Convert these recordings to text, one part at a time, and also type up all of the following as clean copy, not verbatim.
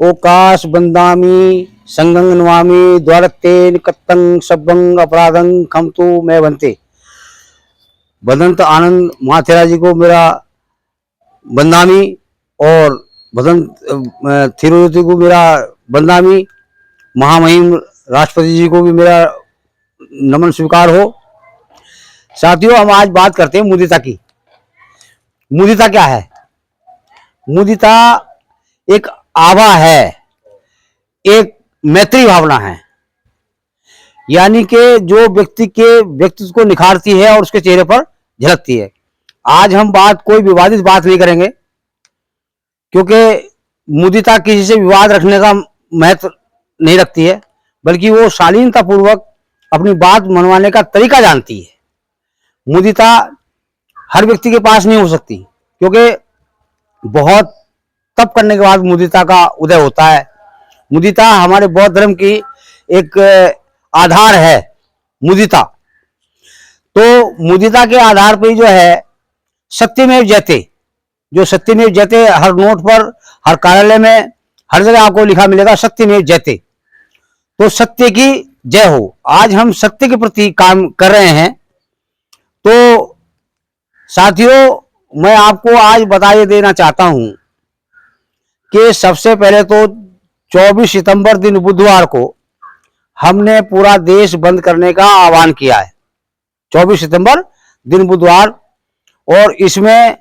ओकाश बंदामी संगंग नमामि द्वारतेन कत्तं सब्बंग अपराधं खमतु मैं बनते। बदंत आनंद महाथेरा जी को मेरा बंदामी और बदंत थिरुति को मेरा बंदामी, महामहिम राष्ट्रपति जी को भी मेरा नमन स्वीकार हो। साथियों, हम आज बात करते हैं मुदिता की। मुदिता क्या है? मुदिता एक आभा है, एक मैत्री भावना है, यानी कि जो व्यक्ति के व्यक्तित्व को निखारती है और उसके चेहरे पर झलकती है। आज हम कोई विवादित बात नहीं करेंगे, क्योंकि मुदिता किसी से विवाद रखने का महत्व नहीं रखती है, बल्कि वो शालीनता पूर्वक अपनी बात मनवाने का तरीका जानती है। मुदिता हर व्यक्ति के पास नहीं हो सकती, क्योंकि बहुत तप करने के बाद मुदिता का उदय होता है। मुदिता हमारे बौद्ध धर्म की एक आधार है। मुदिता मुदिता के आधार पर जो है सत्यमेव जयते, जो सत्यमेव जयते हर नोट पर, हर कार्यालय में, हर जगह आपको लिखा मिलेगा सत्यमेव जयते। तो सत्य की जय हो। आज हम सत्य के प्रति काम कर रहे हैं। तो साथियों, मैं आपको आज बता देना चाहता हूं कि सबसे पहले तो 24 सितंबर दिन बुधवार को हमने पूरा देश बंद करने का आह्वान किया है। 24 सितंबर दिन बुधवार, और इसमें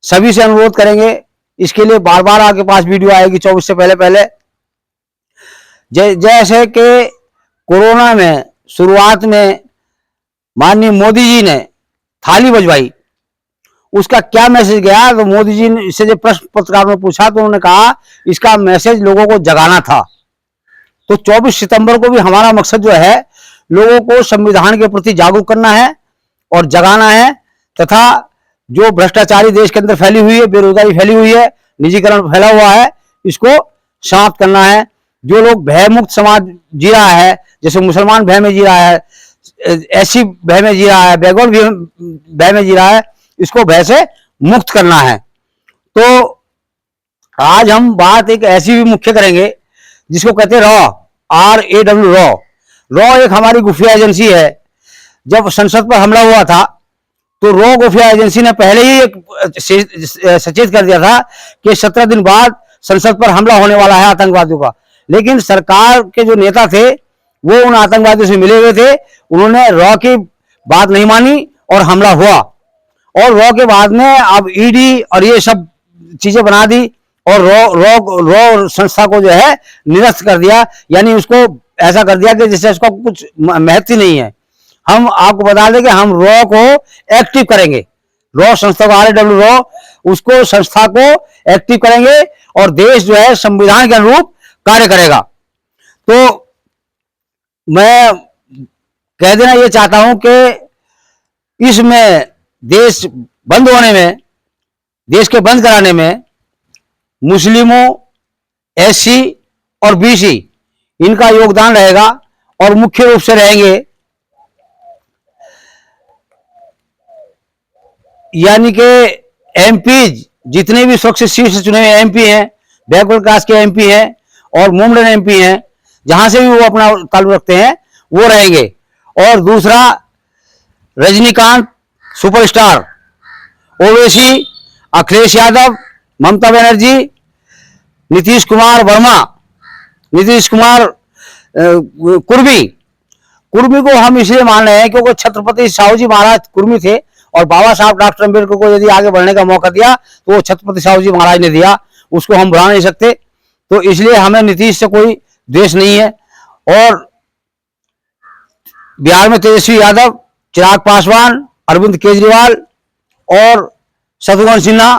सभी से अनुरोध करेंगे। इसके लिए बार बार आपके पास वीडियो आएगी 24 से पहले पहले। जैसे कि कोरोना में शुरुआत में माननीय मोदी जी ने थाली बजवाई, उसका क्या मैसेज गया? तो मोदी जी ने इससे जब प्रश्न पत्रकार में पूछा तो उन्होंने कहा इसका मैसेज लोगों को जगाना था। तो 24 सितंबर को भी हमारा मकसद जो है लोगों को संविधान के प्रति जागरूक करना है और जगाना है, तथा जो भ्रष्टाचारी देश के अंदर फैली हुई है, बेरोजगारी फैली हुई है, निजीकरण फैला हुआ है, इसको समाप्त करना है। जो लोग भय मुक्त समाज जी रहा है, जैसे मुसलमान भय में जी रहा है, ऐसी भय में जी रहा है, बेगौर भय में जी रहा है, इसको भय से मुक्त करना है। तो आज हम बात एक ऐसी भी मुख्य करेंगे जिसको कहते हैं RAW। रॉ एक हमारी खुफिया एजेंसी है। जब संसद पर हमला हुआ था तो रॉ खुफिया एजेंसी ने पहले ही एक सचेत कर दिया था कि 17 दिन बाद संसद पर हमला होने वाला है आतंकवादियों का। लेकिन सरकार के जो नेता थे वो उन आतंकवादियों से मिले हुए थे, उन्होंने रॉ की बात नहीं मानी और हमला हुआ। और रॉ के बाद में अब ईडी और ये सब चीजें बना दी और रॉ संस्था को जो है निरस्त कर दिया, यानी उसको ऐसा कर दिया कि जिससे उसका कुछ महत्व ही नहीं है। हम आपको बता दें कि हम रॉ को एक्टिव करेंगे, रॉ संस्था को, RAW रॉ, उसको संस्था को एक्टिव करेंगे और देश जो है संविधान के अनुरूप कार्य करेगा। तो मैं कह देना ये चाहता हूं कि इसमें देश बंद होने में, देश के बंद कराने में मुस्लिमों, SC और BC इनका योगदान रहेगा, और मुख्य रूप से रहेंगे यानी कि MPs, जितने भी स्वच्छ सीट से चुने हुए MP हैं, बैकवर्ड कास्ट के MP हैं और मोमडन MP हैं, जहां से भी वो अपना ताल्लुक रखते हैं वो रहेंगे। और दूसरा, रजनीकांत सुपरस्टार, ओवैसी, अखिलेश यादव, ममता बनर्जी, नीतीश कुमार वर्मा, नीतीश कुमार कुर्मी को हम इसलिए मान रहे हैं क्योंकि छत्रपति साहू जी महाराज कुर्मी थे, और बाबा साहब डॉक्टर अम्बेडकर को यदि आगे बढ़ने का मौका दिया तो वो छत्रपति साहू जी महाराज ने दिया, उसको हम भुला नहीं सकते। तो इसलिए हमें नीतीश से कोई द्वेष नहीं है। और बिहार में तेजस्वी यादव, चिराग पासवान, अरविंद केजरीवाल और शत्रुघ्न सिन्हा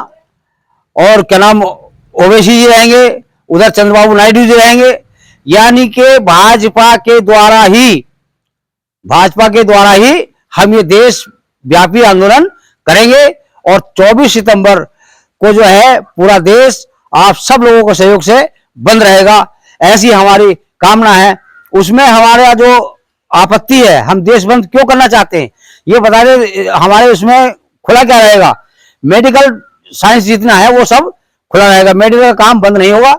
और क्या नाम ओवैसी जी रहेंगे, उधर चंद्रबाबू नायडू जी रहेंगे। यानी कि भाजपा के द्वारा ही हम ये देश व्यापी आंदोलन करेंगे। और 24 सितंबर को जो है पूरा देश आप सब लोगों के सहयोग से बंद रहेगा, ऐसी हमारी कामना है। उसमें हमारा जो आपत्ति है, हम देश बंद क्यों करना चाहते हैं ये बता दें। हमारे उसमें खुला क्या रहेगा, मेडिकल साइंस जितना है वो सब खुला रहेगा, मेडिकल का काम बंद नहीं होगा,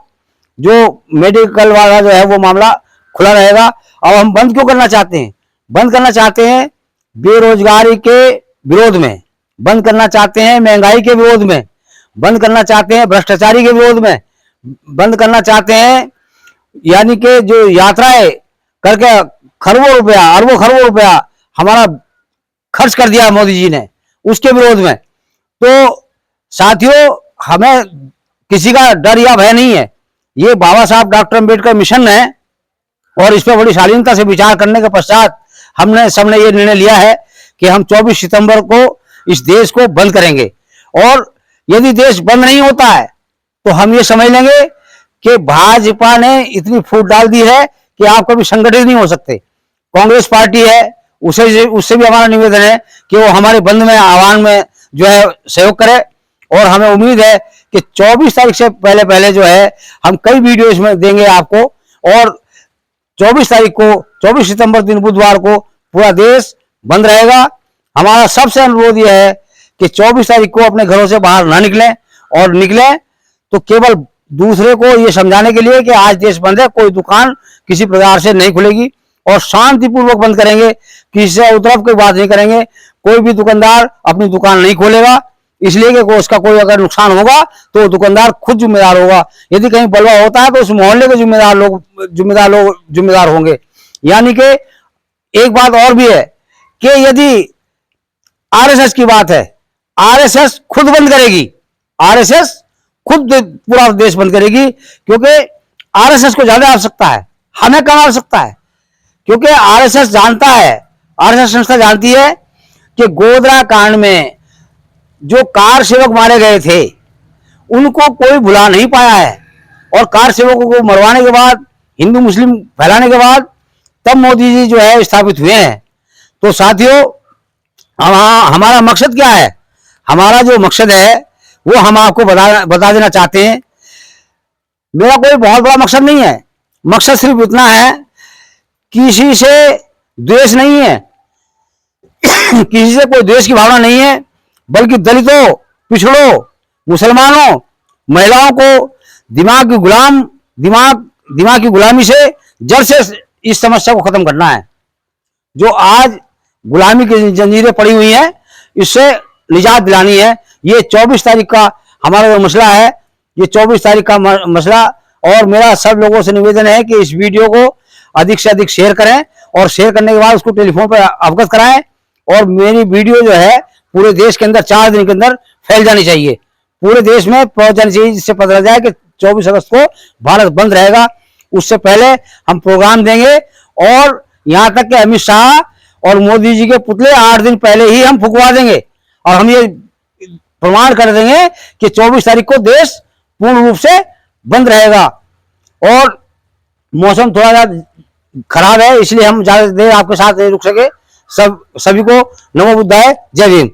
जो मेडिकल वाला जो है वो मामला खुला रहेगा। अब हम बंद क्यों करना चाहते हैं? बंद करना चाहते हैं बेरोजगारी के विरोध में, बंद करना चाहते हैं महंगाई के विरोध में, बंद करना चाहते हैं भ्रष्टाचारी के विरोध में, बंद करना चाहते हैं यानी कि जो यात्राएं करके खरबों रुपया, अरबों खरबों रुपया हमारा खर्च कर दिया मोदी जी ने, उसके विरोध में। तो साथियों, हमें किसी का डर या भय नहीं है। ये बाबा साहब डॉक्टर अम्बेडकर मिशन है और इस पर बड़ी शालीनता से विचार करने के पश्चात हमने सबने ये निर्णय लिया है कि हम 24 सितंबर को इस देश को बंद करेंगे। और यदि देश बंद नहीं होता है तो हम ये समझ लेंगे कि भाजपा ने इतनी फूट डाल दी है कि आप कभी संगठित नहीं हो सकते। कांग्रेस पार्टी है, उससे भी हमारा निवेदन है कि वो हमारे बंद में, आह्वान में जो है सहयोग करे। और हमें उम्मीद है कि 24 तारीख से पहले पहले जो है हम कई वीडियो इसमें देंगे आपको। और 24 तारीख को, 24 सितंबर दिन बुधवार को पूरा देश बंद रहेगा। हमारा सबसे अनुरोध यह है कि 24 तारीख को अपने घरों से बाहर ना निकलें, और निकलें तो केवल दूसरे को ये समझाने के लिए कि आज देश बंद है, कोई दुकान किसी प्रकार से नहीं खुलेगी, और शांतिपूर्वक बंद करेंगे, किसी से उतरफ की बात नहीं करेंगे। कोई भी दुकानदार अपनी दुकान नहीं खोलेगा, इसलिए कि उसका कोई अगर नुकसान होगा तो दुकानदार खुद जिम्मेदार होगा। यदि कहीं बलवा होता है तो उस मोहल्ले के जिम्मेदार होंगे। यानी कि एक बात और भी है कि यदि आरएसएस की बात है, आरएसएस खुद बंद करेगी, आरएसएस खुद पूरा देश बंद करेगी, क्योंकि आरएसएस को ज्यादा आवश्यकता है, हमें कम आवश्यकता है। क्योंकि आरएसएस जानता है, आरएसएस संस्था जानती है कि गोधरा कांड में जो कार सेवक मारे गए थे उनको कोई भुला नहीं पाया है, और कार सेवकों को मरवाने के बाद, हिंदू मुस्लिम फैलाने के बाद तब मोदी जी जो है स्थापित हुए हैं। तो साथियों, हमारा मकसद क्या है? हमारा जो मकसद है वो हम आपको बता देना चाहते हैं। मेरा कोई बहुत बड़ा मकसद नहीं है, मकसद सिर्फ इतना है, किसी से द्वेष नहीं है, किसी से कोई द्वेष की भावना नहीं है, बल्कि दलितों, पिछड़ों, मुसलमानों, महिलाओं को दिमाग की गुलामी से जड़ से इस समस्या को खत्म करना है। जो आज गुलामी की जंजीरें पड़ी हुई हैं, इससे निजात दिलानी है। ये 24 तारीख का हमारा जो मसला है, ये 24 तारीख का मसला। और मेरा सब लोगों से निवेदन है कि इस वीडियो को अधिक से अधिक शेयर करें, और शेयर करने के बाद उसको टेलीफोन पर अवगत कराएं। और मेरी वीडियो जो है पूरे देश के अंदर 4 दिन के अंदर फैल जानी चाहिए, पूरे देश में पहुंच जानी चाहिए, जिससे पता चल जाए कि 24 अगस्त को भारत बंद रहेगा। उससे पहले हम प्रोग्राम देंगे, और यहां तक कि अमित शाह और मोदी जी के पुतले 8 दिन पहले ही हम फुकवा देंगे, और हम ये प्रमाण कर देंगे कि 24 तारीख को देश पूर्ण रूप से बंद रहेगा। और मौसम थोड़ा खराब है, इसलिए हम ज्यादा देर आपके साथ नहीं रुक सके। सभी को नमो बुद्धाय, जय भीम।